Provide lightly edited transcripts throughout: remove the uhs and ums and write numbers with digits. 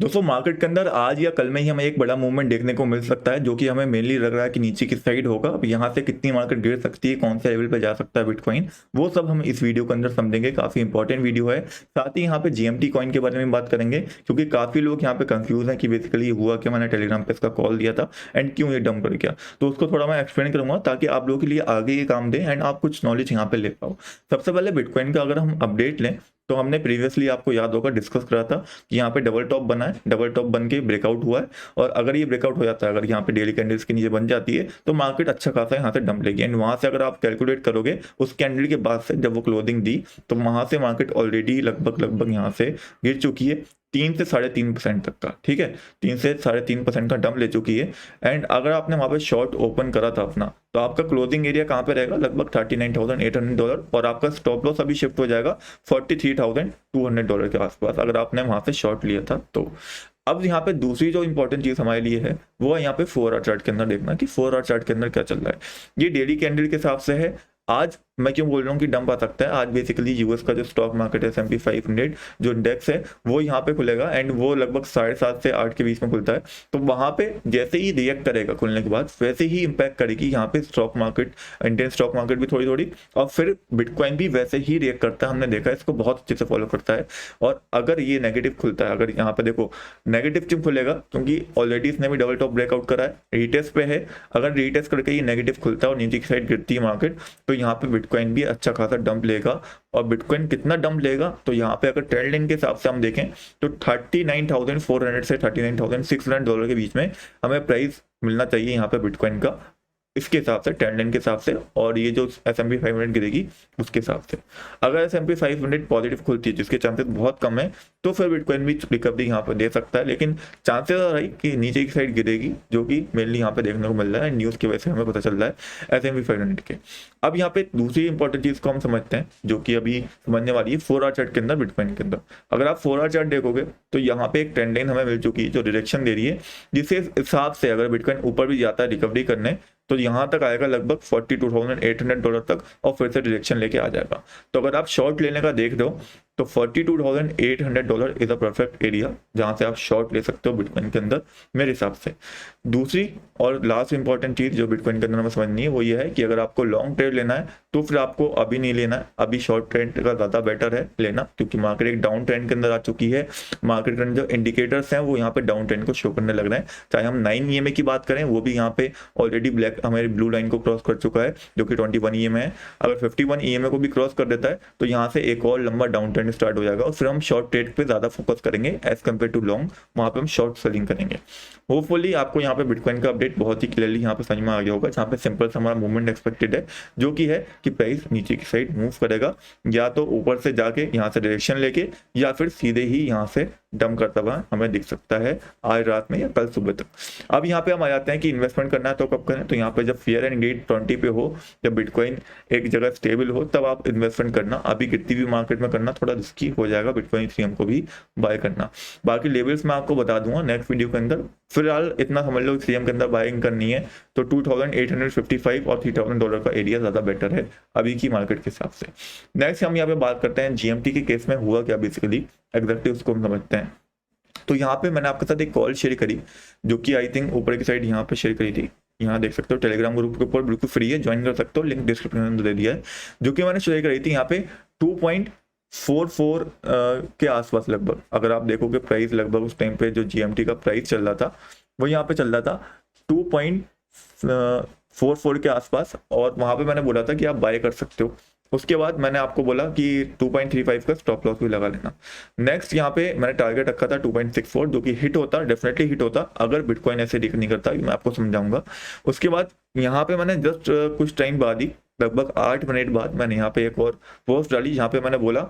दोस्तों मार्केट के अंदर आज या कल में ही हमें एक बड़ा मूवमेंट देखने को मिल सकता है, जो कि हमें मेनली लग रहा है कि नीचे की साइड होगा। अब यहाँ से कितनी मार्केट गिर सकती है, कौन से लेवल पे जा सकता है बिटकॉइन, वो सब हम इस वीडियो के अंदर समझेंगे। काफी इंपॉर्टेंट वीडियो है। साथ ही यहाँ पे जीएमटी कॉइन के बारे में बात करेंगे, क्योंकि काफी लोग यहाँ पे कंफ्यूज हैं कि बेसिकली हुआ क्या, मैंने टेलीग्राम पे इसका कॉल दिया था एंड क्यों ये डंप कर गया। तो उसको थोड़ा मैं एक्सप्लेन करूंगा ताकि आप लोगों के लिए आगे ये काम दे एंड आप कुछ नॉलेज यहाँ पे ले पाओ। सबसे पहले बिटकॉइन का अगर हम अपडेट लें तो हमने प्रीवियसली आपको याद होगा डिस्कस करा था कि यहाँ पे डबल टॉप बना है, डबल टॉप बन के ब्रेकआउट हुआ है। और अगर ये ब्रेकआउट हो जाता है, अगर यहाँ पे डेली कैंडल्स के नीचे बन जाती है, तो मार्केट अच्छा खासा यहाँ से डंप लेगी। एंड वहां से अगर आप कैलकुलेट करोगे उस कैंडल के बाद से जब वो क्लोजिंग दी, तो वहां से मार्केट ऑलरेडी लगभग लगभग यहाँ से गिर चुकी है 3 से 3.5% तक का। ठीक है, 3 से 3.5% का डंप ले चुकी है। एंड अगर आपने वहां पे शॉर्ट ओपन करा था अपना, तो आपका क्लोजिंग एरिया कहाँ पे रहेगा, लगभग $39,800, और आपका स्टॉप लॉस अभी शिफ्ट हो जाएगा $43,200 के आसपास, अगर आपने वहां से शॉर्ट लिया था तो। अब यहाँ पे दूसरी जो इंपॉर्टेंट चीज हमारे लिए है वो है यहाँ पे 4 आवर चार्ट के अंदर देखना कि 4 आवर चार्ट के अंदर क्या चल रहा है। ये डेली कैंडल के हिसाब से है। आज मैं क्यों बोल रहा हूँ कि डंप आ सकता है, आज बेसिकली यूएस का जो स्टॉक मार्केट है S&P 500 जो इंडेक्स है वो यहाँ पे खुलेगा एंड वो लगभग 7:30 से 8 के बीच में खुलता है। तो वहां पे जैसे ही रिएक्ट करेगा खुलने के बाद, वैसे ही इंपैक्ट करेगी यहाँ पे stock market, Indian stock market भी थोड़ी थोड़ी, और फिर बिटकॉइन भी वैसे ही रिएक्ट करता है। हमने देखा है, इसको बहुत अच्छे से फॉलो करता है। और अगर ये नेगेटिव खुलता है, अगर यहाँ पे देखो नेगेटिव क्यों खुलेगा, क्योंकि ऑलरेडी इसने भी डबल टॉप ब्रेकआउट करा है, रीटेस्ट पे है। अगर रीटेस्ट करके ये नेगेटिव खुलता है और नीचे की साइड गिरती है मार्केट, तो यहाँ पे बिटकॉइन भी अच्छा खासा डंप लेगा। और बिटकॉइन कितना डंप लेगा, तो यहाँ पे अगर ट्रेंड लाइन के हिसाब से हम देखें तो 39,400 से $39,600 के बीच में हमें प्राइस मिलना चाहिए यहाँ पे बिटकॉइन का, इसके हिसाब से, ट्रेंड लाइन के हिसाब से। और ये जो S&P 500 गिरेगी उसके हिसाब से, अगर S&P 500 पॉजिटिव खुलती है, जिसके चांसेस बहुत कम है, तो फिर बिटकॉइन भी रिकवरी यहाँ पर दे सकता है। लेकिन चांसेस आ रही कि नीचे की साइड गिरेगी, जो कि मेनली यहाँ पे देखने को मिल रहा है, न्यूज़ की वजह से हमें पता चल रहा है S&P 500 के। अब यहाँ पे दूसरी इंपॉर्टेंट चीज को हम समझते हैं, जो कि अभी समझने वाली है 4 आवर चार्ट के अंदर बिटकॉइन के अंदर। अगर आप 4 आवर चार्ट देखोगे तो यहाँ पे एक ट्रेंड लाइन हमें मिल चुकी है जो डायरेक्शन दे रही है, जिसके हिसाब से अगर बिटकॉइन ऊपर भी जाता है रिकवरी करने, तो यहाँ तक आएगा लगभग $42,800 तक, और फिर से डायरेक्शन लेके आ जाएगा। तो अगर आप शॉर्ट लेने का देख रहे हो तो $42,800 इज अ परफेक्ट एरिया जहां से आप शॉर्ट ले सकते हो बिटकॉइन के अंदर, मेरे हिसाब से। दूसरी और लास्ट इंपॉर्टेंट चीज जो बिटकॉइन के अंदर हमें समझनी है वो ये है कि अगर आपको लॉन्ग ट्रेड लेना है तो फिर आपको अभी नहीं लेना है, अभी शॉर्ट ट्रेंड का ज्यादा बेटर है लेना, क्योंकि मार्केट एक डाउन ट्रेंड के अंदर आ चुकी है। मार्केट के अंदर जो इंडिकेटर्स हैं वो यहाँ पे डाउन ट्रेंड को शो करने लग रहे हैं। चाहे हम 9 EMA की बात करें, वो भी यहाँ पे ऑलरेडी ब्लैक हमारी ब्लू लाइन को क्रॉस कर चुका है, जो कि 21 EMA है। अगर 51 EMA को भी क्रॉस कर देता है तो यहाँ से एक और लंबा डाउन ट्रेंड स्टार्ट हो जाएगा, और फिर हम शॉर्ट ट्रेड पे ज्यादा फोकस करेंगे एज कम्पेयर टू लॉन्ग, वहां पे हम शॉर्ट सेलिंग करेंगे। होपफुली आपको यहाँ पे बिटकॉइन का अपडेट बहुत ही क्लियरली यहाँ पे समझ में आ गया होगा, जहाँ पे सिंपल सा हमारा मूवमेंट एक्सपेक्टेड है, जो कि है कि प्राइस नीचे की साइड मूव करेगा, या तो ऊपर से जाके यहाँ से डायरेक्शन लेके, या फिर सीधे ही यहाँ से डंप करता हुआ हमें दिख सकता है आज रात में या कल सुबह तक। अब यहाँ पे हम आ जाते हैं कि इन्वेस्टमेंट करना है तो कब करें। तो यहाँ पे जब फियर एंड ग्रीड 20 पे हो, जब बिटकॉइन एक जगह स्टेबल हो, तब आप इन्वेस्टमेंट करना। अभी गिरती हुई मार्केट में करना थोड़ा रिस्की हो जाएगा, बिटकॉइन इथेरियम को भी बाय करना। बाकी लेवल्स मैं आपको बता दूंगा नेक्स्ट वीडियो के अंदर। फिलहाल इतना समझ लो इथेरियम के अंदर बाइंग करनी है तो 2855 और $3,000 का एरिया ज्यादा बेटर है अभी की मार्केट के हिसाब से। नेक्स्ट हम यहाँ पे बात करते हैं जीएमटी के केस में हुआ क्या बेसिकली एग्जैक्टली, उसको हम समझते हैं। तो यहाँ पे मैंने आपके साथ एक कॉल शेयर करी, जो कि आई थिंक ऊपर की साइड यहाँ पे शेयर करी थी, यहाँ देख सकते हो टेलीग्राम ग्रुप के ऊपर, बिल्कुल फ्री है, ज्वाइन कर सकते हो, लिंक डिस्क्रिप्शन में दे दिया है। जो कि मैंने शेयर करी थी यहाँ पे 2.44 के आसपास लगभग। अगर आप देखोगे प्राइस लगभग उस टाइम पे जो जीएमटी का प्राइस चल रहा था वो यहाँ पे चल रहा था 2.44 के आसपास, और वहां पे मैंने बोला था कि आप बाय कर सकते हो। उसके बाद मैंने आपको बोला कि 2.35 का स्टॉप लॉस भी लगा लेना। नेक्स्ट यहाँ पे मैंने टारगेट रखा था 2.64, जो कि हिट होता, डेफिनेटली हिट होता अगर बिटकॉइन ऐसे दिख नहीं करता, मैं आपको समझाऊंगा। उसके बाद यहाँ पे मैंने जस्ट कुछ टाइम बाद ही, लगभग 8 मिनट बाद, मैंने यहाँ पे एक और पोस्ट डाली जहाँ पे मैंने बोला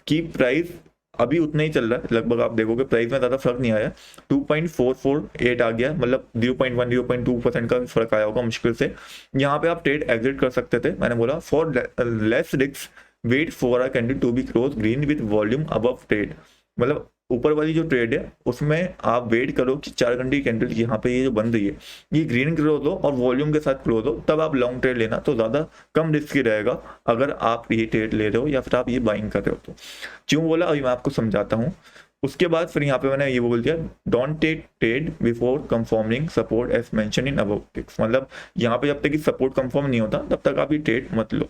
कि प्राइस अभी उतना ही चल रहा है, लगभग आप देखोगे प्राइस में ज्यादा फर्क नहीं आया, 2.448 आ गया, मतलब 0.1-0.2% का फर्क आया होगा मुश्किल से। यहाँ पे आप ट्रेड एग्जिट कर सकते थे। मैंने बोला for less risk wait for a candle to be close green with volume above trade, मतलब ऊपर वाली जो ट्रेड है उसमें आप वेट करो कि 4 घंटे की कैंडल यहाँ पे ये जो बन रही है ये ग्रीन क्लोज हो और वॉल्यूम के साथ क्लोज हो, तब आप लॉन्ग ट्रेड लेना, तो ज्यादा कम रिस्की रहेगा अगर आप ये ट्रेड ले रहे हो या फिर आप ये बाइंग कर रहे हो। तो क्यों बोला अभी मैं आपको समझाता हूँ। उसके बाद फिर यहाँ पे मैंने ये बोल दिया don't take trade before confirming support as mention in above ticks, मतलब यहाँ पे जब तक कि सपोर्ट कंफर्म नहीं होता तब तक आप ये ट्रेड मत लो।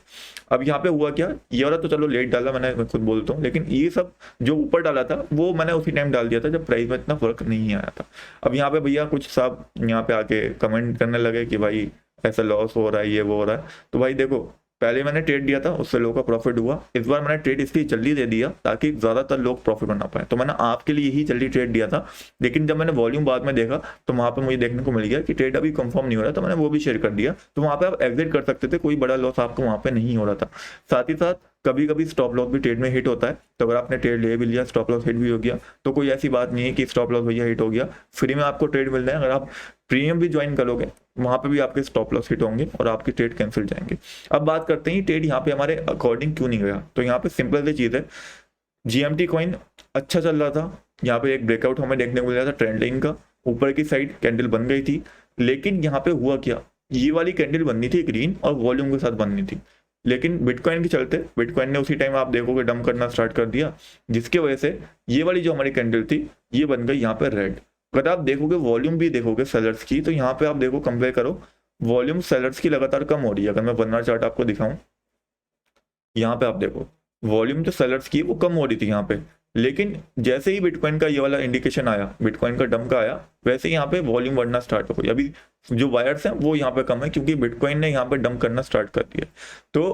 अब यहाँ पे हुआ क्या, ये वाला तो चलो लेट डाला मैंने, मैं खुद बोलता हूँ, लेकिन ये सब जो ऊपर डाला था वो मैंने उसी टाइम डाल दिया था जब प्राइस में इतना फर्क नहीं आया था। अब यहाँ पे भैया कुछ साहब यहाँ पे आके कमेंट करने लगे कि भाई ऐसा लॉस हो रहा है, ये वो हो रहा है। तो भाई देखो, पहले मैंने ट्रेड दिया था उससे लोगों का प्रॉफिट हुआ, इस बार मैंने ट्रेड इसलिए जल्दी दे दिया ताकि ज्यादातर लोग प्रॉफिट बना पाए। तो मैंने आपके लिए ही जल्दी ट्रेड दिया था, लेकिन जब मैंने वॉल्यूम बाद में देखा तो वहां पे मुझे देखने को मिल गया कि ट्रेड अभी कंफर्म नहीं हो रहा, तो मैंने वो भी शेयर कर दिया। तो वहां पे आप एग्जिट कर सकते थे, कोई बड़ा लॉस आपको वहां पे नहीं हो रहा था। साथ ही साथ कभी कभी स्टॉप लॉस भी ट्रेड में हिट होता है, तो अगर आपने ट्रेड ले भी लिया, स्टॉप लॉस हिट भी हो गया, तो कोई ऐसी बात नहीं है कि स्टॉप लॉस भैया हिट हो गया, फ्री में आपको ट्रेड मिल रहा है। अगर आप प्रीमियम भी ज्वाइन करोगे वहां पे भी आपके स्टॉप लॉस हिट होंगे और आपकी ट्रेड कैंसिल जाएंगे। अब बात करते हैं ट्रेड यहाँ पे हमारे अकॉर्डिंग क्यों नहीं गया। तो यहाँ पे सिंपल सी चीज है, जीएमटी कॉइन अच्छा चल रहा था, यहाँ पे एक ब्रेकआउट हमें देखने को मिल रहा था ट्रेंड लाइन का, ऊपर की साइड कैंडल बन गई थी, लेकिन यहाँ पे हुआ क्या, ये वाली कैंडल बननी थी ग्रीन और वॉल्यूम के साथ बननी थी, लेकिन बिटकॉइन के चलते बिटकॉइन ने उसी टाइम आप देखोगे डंप करना स्टार्ट कर दिया, जिसकी वजह से ये वाली जो हमारी कैंडल थी ये बन गई यहाँ पे रेड। अगर आप देखोगे वॉल्यूम भी देखोगे सेलर्स की, तो यहाँ पे आप देखो कंपेयर करो, वॉल्यूम सेलर्स की लगातार कम हो रही है। अगर मैं 1 आवर चार्ट आपको दिखाऊं, यहाँ पे आप देखो वॉल्यूम जो सेलर्स की वो कम हो रही थी यहाँ पे, लेकिन जैसे ही बिटकॉइन का ये वाला इंडिकेशन आया, बिटकॉइन का डंप का आया, वैसे ही यहाँ पे वॉल्यूम बढ़ना स्टार्ट हो गई। अभी जो वायर्स हैं वो यहाँ पे कम है क्योंकि बिटकॉइन ने यहाँ पे डंप करना स्टार्ट कर दिया। तो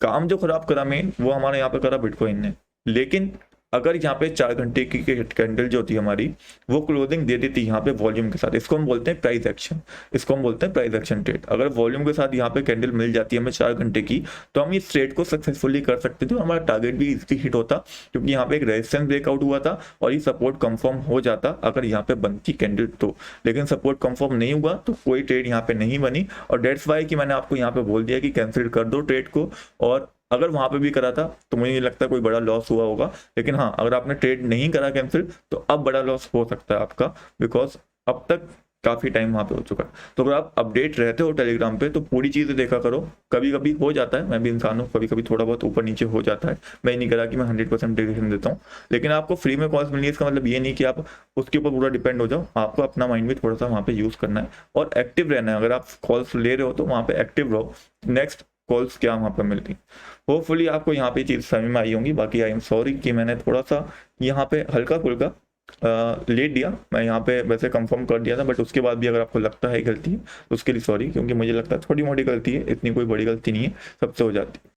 काम जो खराब करा मेन वो हमारे यहाँ पे करा बिटकॉइन ने। लेकिन अगर यहाँ पे 4 घंटे की कैंडल जो होती है हमारी वो क्लोजिंग दे देती है यहाँ पे वॉल्यूम के साथ, इसको हम बोलते हैं प्राइस एक्शन, इसको हम बोलते हैं प्राइस एक्शन ट्रेड। अगर वॉल्यूम के साथ यहाँ पे कैंडल मिल जाती है हमें 4 घंटे की, तो हम इस ट्रेड को सक्सेसफुली कर सकते थे, हमारा टारगेट भी इजीली हिट होता, क्योंकि यहाँ पे एक रेजिस्टेंस ब्रेकआउट हुआ था और ये सपोर्ट कंफर्म हो जाता अगर यहाँ पे बनती कैंडल तो। लेकिन सपोर्ट कंफर्म नहीं हुआ तो कोई ट्रेड यहाँ पे नहीं बनी, और डेट्स वाई कि मैंने आपको यहाँ पे बोल दिया कि कैंसिल कर दो ट्रेड को। और अगर वहां पे भी करा था तो मुझे नहीं लगता कोई बड़ा लॉस हुआ होगा, लेकिन हाँ अगर आपने ट्रेड नहीं करा कैंसिल तो अब बड़ा लॉस हो सकता है आपका, बिकॉज अब तक काफी टाइम वहां पे हो चुका है। तो अगर आप अपडेट रहते हो टेलीग्राम पे तो पूरी चीजें देखा करो, कभी कभी हो जाता है, मैं भी इंसान हूँ, कभी कभी थोड़ा बहुत ऊपर नीचे हो जाता है, मैं नहीं करा कि मैं 100% डिसीजन देता हूँ। लेकिन आपको फ्री में कॉल्स मिलनी है, इसका मतलब ये नहीं कि आप उसके ऊपर पूरा डिपेंड हो जाओ, आपको अपना माइंड भी थोड़ा सा वहाँ पे यूज करना है और एक्टिव रहना है। अगर आप कॉल्स ले रहे हो तो वहाँ पे एक्टिव रहो, नेक्स्ट कॉल्स क्या वहाँ पर मिलती। होपफुली आपको यहाँ पे चीज़ समझ में आई होंगी। बाकी आई एम सॉरी कि मैंने थोड़ा सा यहाँ पे हल्का फुल्का लेट दिया, मैं यहाँ पे वैसे कंफर्म कर दिया था, बट उसके बाद भी अगर आपको लगता है गलती है तो उसके लिए सॉरी, क्योंकि मुझे लगता है थोड़ी मोटी गलती है, इतनी कोई बड़ी गलती नहीं है, सबसे हो जाती है।